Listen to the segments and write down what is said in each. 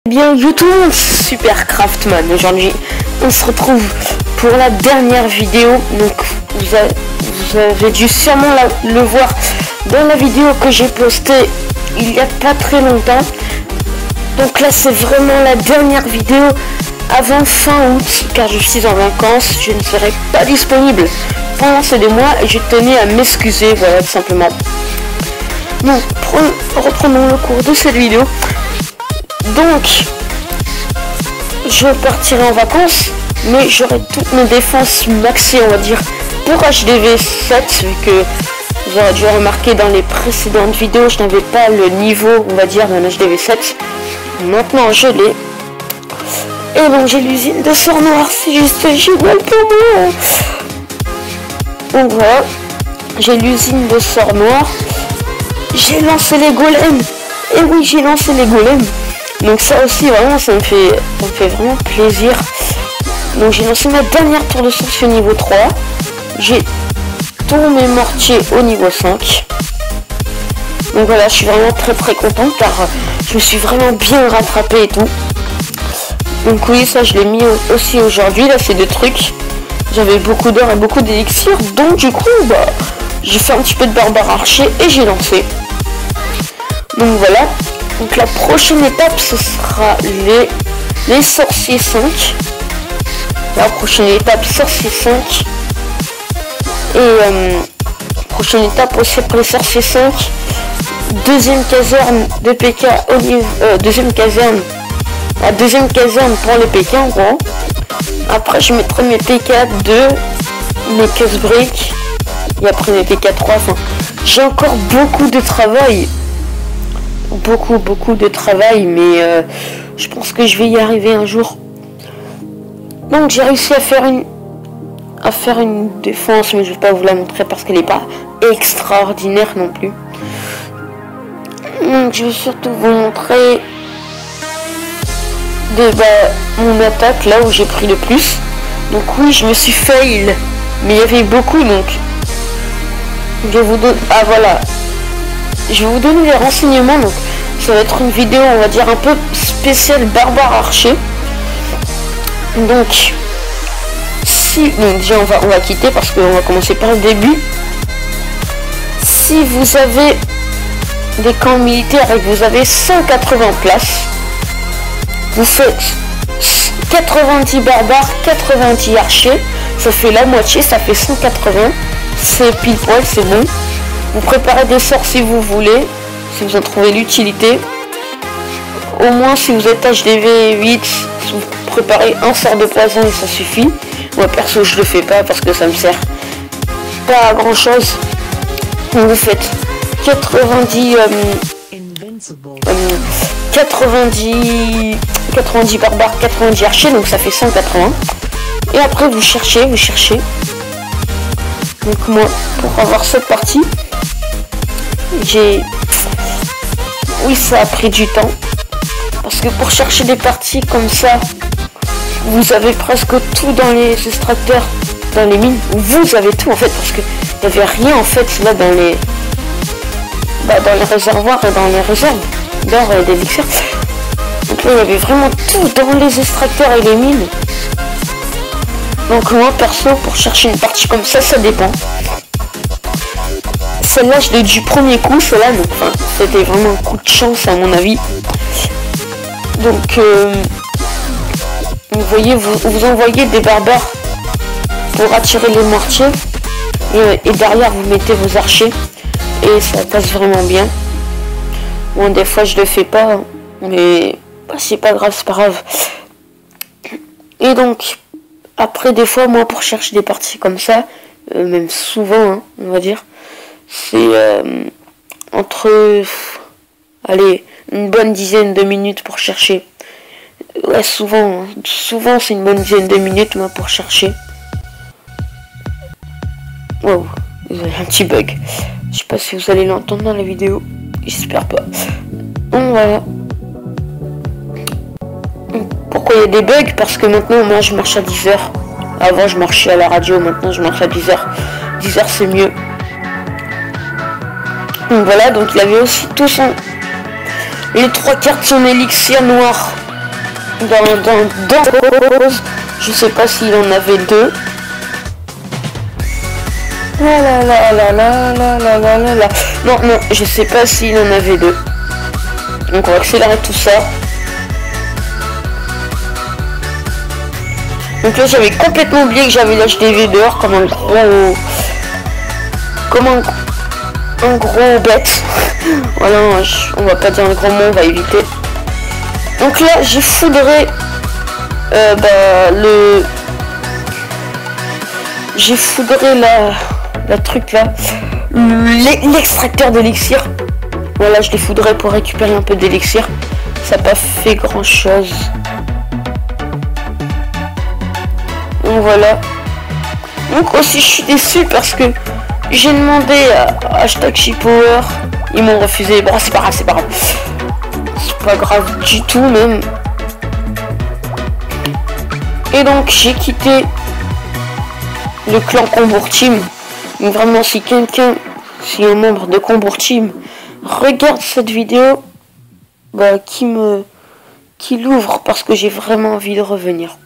Bien YouTube, Super Craftman. Aujourd'hui on se retrouve pour la dernière vidéo. Donc vous avez dû sûrement le voir dans la vidéo que j'ai postée il y a pas très longtemps. Donc là c'est vraiment la dernière vidéo avant fin août, car je suis en vacances, je ne serai pas disponible pendant ces 2 mois et je tenais à m'excuser, voilà, tout simplement. Donc reprenons le cours de cette vidéo. Donc, je partirai en vacances, mais j'aurai toutes mes défenses maxées, on va dire, pour HDV 7, vu que vous aurez dû remarquer dans les précédentes vidéos, je n'avais pas le niveau, on va dire, d'un HDV 7. Maintenant, je l'ai. Et donc, j'ai l'usine de sort noir, c'est juste génial pour moi. Donc voilà, j'ai l'usine de sort noir. J'ai lancé les golems. Et oui, j'ai lancé les golems. Donc ça aussi vraiment ça me fait vraiment plaisir. Donc j'ai lancé ma dernière tour de sortie au niveau 3. J'ai tous mes mortiers au niveau 5. Donc voilà, je suis vraiment très contente car je me suis vraiment bien rattrapé et tout. Donc oui, ça je l'ai mis aussi aujourd'hui. Là c'est 2 trucs. J'avais beaucoup d'or et beaucoup d'élixir. Donc du coup j'ai fait un petit peu de barbare archer et j'ai lancé. Donc voilà. Donc la prochaine étape ce sera les sorciers 5. La prochaine étape sorcier 5. Et prochaine étape aussi après les sorciers 5. Deuxième caserne de PK au niveau. Deuxième caserne. La deuxième caserne pour les PK en gros. Après je mettrai mes PK 2. Mes casse break. Et après mes PK 3. Enfin, j'ai encore beaucoup de travail. Beaucoup de travail, mais je pense que je vais y arriver un jour. Donc j'ai réussi à faire une défense, mais je vais pas vous la montrer parce qu'elle n'est pas extraordinaire non plus. Donc je vais surtout vous montrer mon attaque là où j'ai pris le plus. Donc oui, je me suis fail, mais il y avait beaucoup, donc je vous donne voilà. Je vais vous donner les renseignements, donc ça va être une vidéo on va dire un peu spéciale barbare archer. Donc déjà on va quitter parce qu'on va commencer par le début. Si vous avez des camps militaires et que vous avez 180 places, vous faites 90 barbares, 90 archers, ça fait la moitié, ça fait 180, c'est pile poil, c'est bon. Vous préparez des sorts si vous voulez, si vous en trouvez l'utilité. Au moins si vous êtes HDV 8, vous préparez un sort de poison et ça suffit. Moi perso je le fais pas parce que ça me sert pas à grand chose. Donc vous faites 90 barbares, 90 archers, donc ça fait 180. Et après vous cherchez. Donc moi pour avoir cette partie, oui, ça a pris du temps parce que pour chercher des parties comme ça, vous avez presque tout dans les extracteurs, dans les mines, vous avez tout en fait, parce que il n'y avait rien en fait là dans les réservoirs et dans les réserves d'or et d'élixir. Donc là il y avait vraiment tout dans les extracteurs et les mines. Donc moi perso pour chercher une partie comme ça dépend. Celle-là je l'ai du premier coup, celle-là, donc enfin, c'était vraiment un coup de chance à mon avis. Donc vous voyez, vous envoyez des barbares pour attirer les mortiers et derrière vous mettez vos archers et ça passe vraiment bien. Bon, des fois je le fais pas, mais c'est pas grave, c'est pas grave. Et donc après des fois moi pour chercher des parties comme ça, même souvent hein, on va dire, c'est entre une bonne dizaine de minutes pour chercher. Ouais, souvent c'est une bonne dizaine de minutes moi pour chercher. Wow, vous avez un petit bug. Je sais pas si vous allez l'entendre dans la vidéo, j'espère pas. Donc voilà. Pourquoi il y a des bugs? Parce que maintenant moi je marche à 10h. Avant je marchais à la radio, maintenant je marche à 10h. 10h c'est mieux. Donc voilà, donc il avait aussi tout les 3 quarts de son élixir noir dans je sais pas s'il en avait deux. Non, je sais pas s'il en avait deux. Donc on va accélérer tout ça. Donc là j'avais complètement oublié que j'avais l'HDV dehors comme un gros... Comme un gros bête. Voilà, on va pas dire un grand mot, on va éviter. Donc là j'ai foudré j'ai foudré la truc là, l'extracteur d'élixir. Voilà, je l'ai foudré pour récupérer un peu d'élixir. Ça n'a pas fait grand chose. Donc voilà. Donc aussi je suis déçu parce que j'ai demandé à hashtag Chipower. Ils m'ont refusé. Bon, c'est pas grave, c'est pas grave. C'est pas grave du tout même. Et donc j'ai quitté le clan Combour Team. Donc vraiment si un membre de Combour Team regarde cette vidéo, qui l'ouvre parce que j'ai vraiment envie de revenir.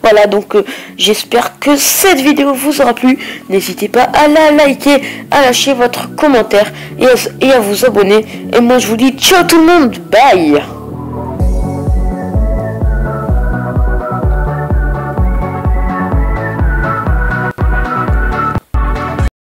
Voilà, donc j'espère que cette vidéo vous aura plu. N'hésitez pas à la liker, à lâcher votre commentaire et à vous abonner. Et moi je vous dis ciao tout le monde, bye.